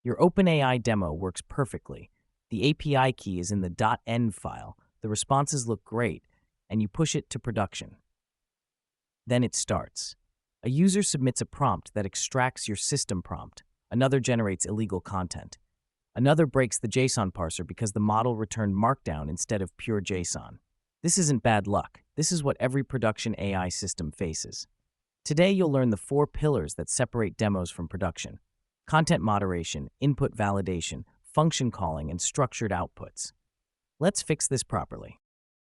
Your OpenAI demo works perfectly. The API key is in the .env file, the responses look great, and you push it to production. Then it starts. A user submits a prompt that extracts your system prompt. Another generates illegal content. Another breaks the JSON parser because the model returned Markdown instead of pure JSON. This isn't bad luck. This is what every production AI system faces. Today, you'll learn the 4 pillars that separate demos from production: content moderation, input validation, function calling, and structured outputs. Let's fix this properly.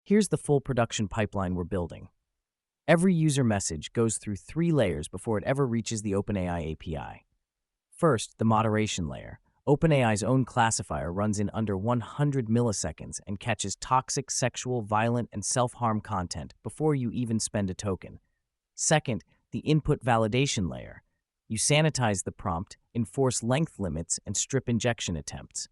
Here's the full production pipeline we're building. Every user message goes through 3 layers before it ever reaches the OpenAI API. First, the moderation layer. OpenAI's own classifier runs in under 100 milliseconds and catches toxic, sexual, violent, and self-harm content before you even spend a token. Second, the input validation layer. You sanitize the prompt, enforce length limits, and strip injection attempts.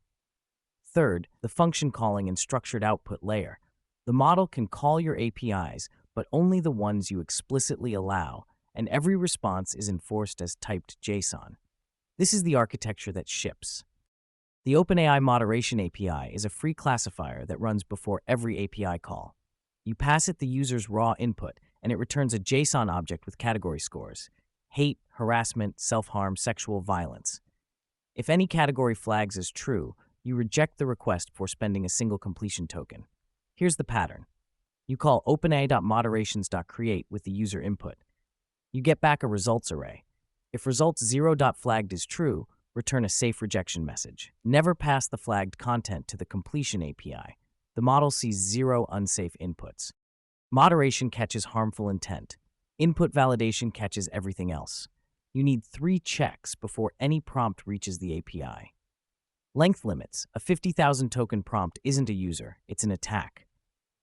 Third, the function calling and structured output layer. The model can call your APIs, but only the ones you explicitly allow, and every response is enforced as typed JSON. This is the architecture that ships. The OpenAI Moderation API is a free classifier that runs before every API call. You pass it the user's raw input, and it returns a JSON object with category scores: hate, harassment, self-harm, sexual violence. If any category flags as true, you reject the request before spending a single completion token. Here's the pattern. You call openai.moderations.create with the user input. You get back a results array. If results 0.flagged is true, return a safe rejection message. Never pass the flagged content to the completion API. The model sees 0 unsafe inputs. Moderation catches harmful intent. Input validation catches everything else. You need 3 checks before any prompt reaches the API. Length limits. A 50,000 token prompt isn't a user, it's an attack.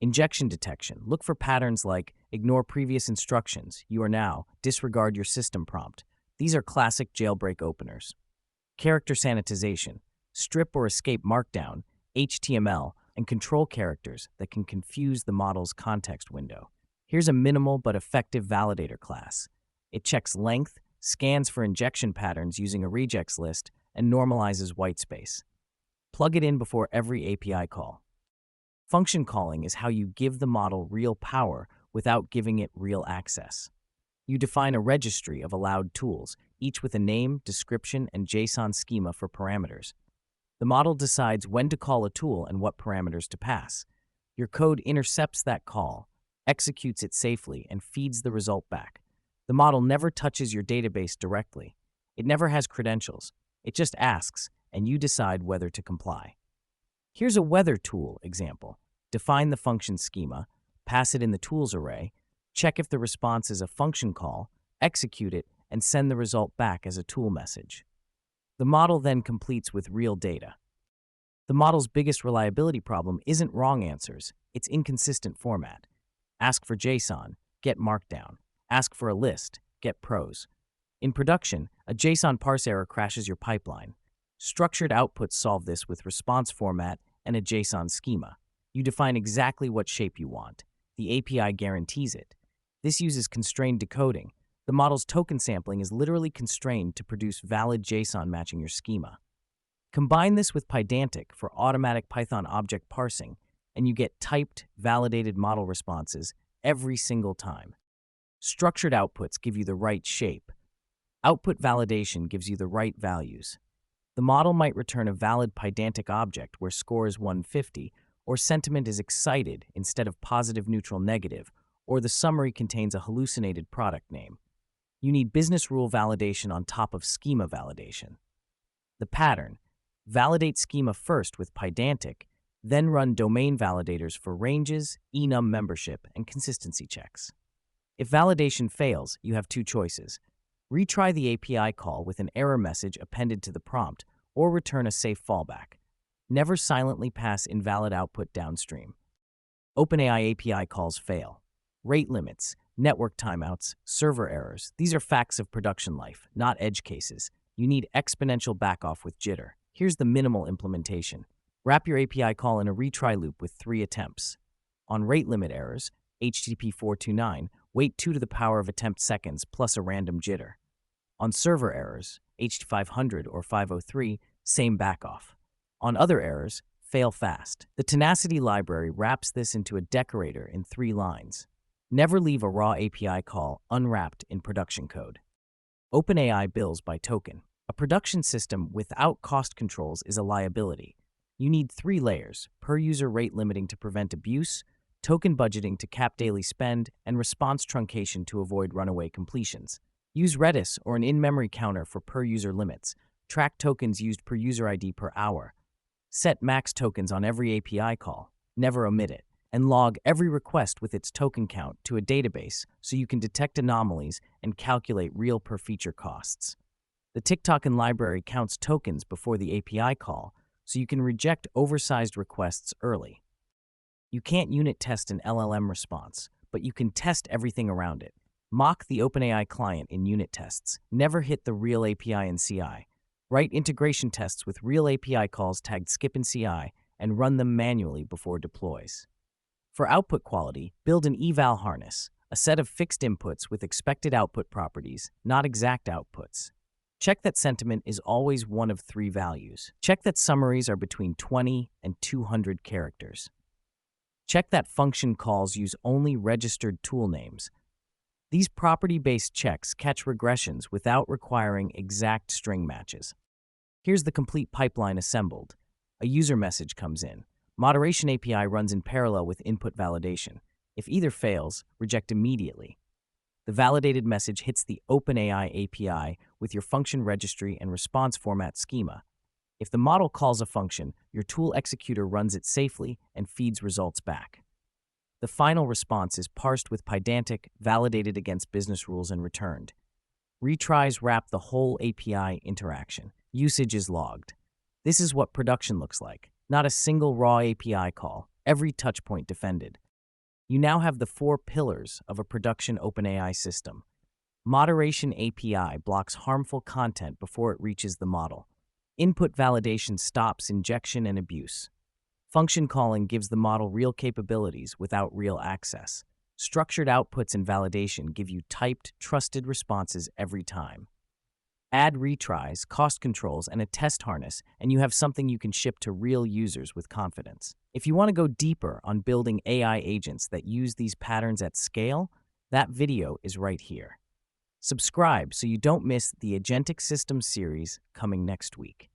Injection detection. Look for patterns like ignore previous instructions, you are now, disregard your system prompt. These are classic jailbreak openers. Character sanitization. Strip or escape Markdown, HTML, and control characters that can confuse the model's context window. Here's a minimal but effective validator class. It checks length, scans for injection patterns using a regex list, and normalizes whitespace. Plug it in before every API call. Function calling is how you give the model real power without giving it real access. You define a registry of allowed tools, each with a name, description, and JSON schema for parameters. The model decides when to call a tool and what parameters to pass. Your code intercepts that call, executes it safely, and feeds the result back. The model never touches your database directly. It never has credentials. It just asks, and you decide whether to comply. Here's a weather tool example. Define the function schema, pass it in the tools array, check if the response is a function call, execute it, and send the result back as a tool message. The model then completes with real data. The model's biggest reliability problem isn't wrong answers, it's inconsistent format. Ask for JSON, get Markdown. Ask for a list, get prose. In production, a JSON parse error crashes your pipeline. Structured outputs solve this with response format and a JSON schema. You define exactly what shape you want. The API guarantees it. This uses constrained decoding. The model's token sampling is literally constrained to produce valid JSON matching your schema. Combine this with Pydantic for automatic Python object parsing, and you get typed, validated model responses every single time. Structured outputs give you the right shape. Output validation gives you the right values. The model might return a valid Pydantic object where score is 150, or sentiment is excited instead of positive, neutral, negative, or the summary contains a hallucinated product name. You need business rule validation on top of schema validation. The pattern: validate schema first with Pydantic, then run domain validators for ranges, enum membership, and consistency checks. If validation fails, you have 2 choices. Retry the API call with an error message appended to the prompt, or return a safe fallback. Never silently pass invalid output downstream. OpenAI API calls fail. Rate limits, network timeouts, server errors. These are facts of production life, not edge cases. You need exponential backoff with jitter. Here's the minimal implementation. Wrap your API call in a retry loop with 3 attempts. On rate limit errors, HTTP 429, wait 2 to the power of attempt seconds plus a random jitter. On server errors, H500 or 503, same backoff. On other errors, fail fast. The Tenacity library wraps this into a decorator in 3 lines. Never leave a raw API call unwrapped in production code. OpenAI bills by token. A production system without cost controls is a liability. You need 3 layers: per-user rate limiting to prevent abuse, token budgeting to cap daily spend, and response truncation to avoid runaway completions. Use Redis or an in-memory counter for per-user limits. Track tokens used per user ID per hour. Set max tokens on every API call. Never omit it. And log every request with its token count to a database so you can detect anomalies and calculate real per-feature costs. The TikToken library counts tokens before the API call, so you can reject oversized requests early. You can't unit test an LLM response, but you can test everything around it. Mock the OpenAI client in unit tests. Never hit the real API in CI. Write integration tests with real API calls tagged skip in CI and run them manually before deploys. For output quality, build an Eval harness, a set of fixed inputs with expected output properties, not exact outputs. Check that sentiment is always one of 3 values. Check that summaries are between 20 and 200 characters. Check that function calls use only registered tool names. These property-based checks catch regressions without requiring exact string matches. Here's the complete pipeline assembled. A user message comes in. Moderation API runs in parallel with input validation. If either fails, reject immediately. The validated message hits the OpenAI API with your function registry and response format schema. If the model calls a function, your tool executor runs it safely and feeds results back. The final response is parsed with Pydantic, validated against business rules, and returned. Retries wrap the whole API interaction. Usage is logged. This is what production looks like. Not a single raw API call, every touchpoint defended. You now have the 4 pillars of a production OpenAI system. Moderation API blocks harmful content before it reaches the model. Input validation stops injection and abuse. Function calling gives the model real capabilities without real access. Structured outputs and validation give you typed, trusted responses every time. Add retries, cost controls, and a test harness, and you have something you can ship to real users with confidence. If you want to go deeper on building AI agents that use these patterns at scale, that video is right here. Subscribe so you don't miss the Agentic Systems series coming next week.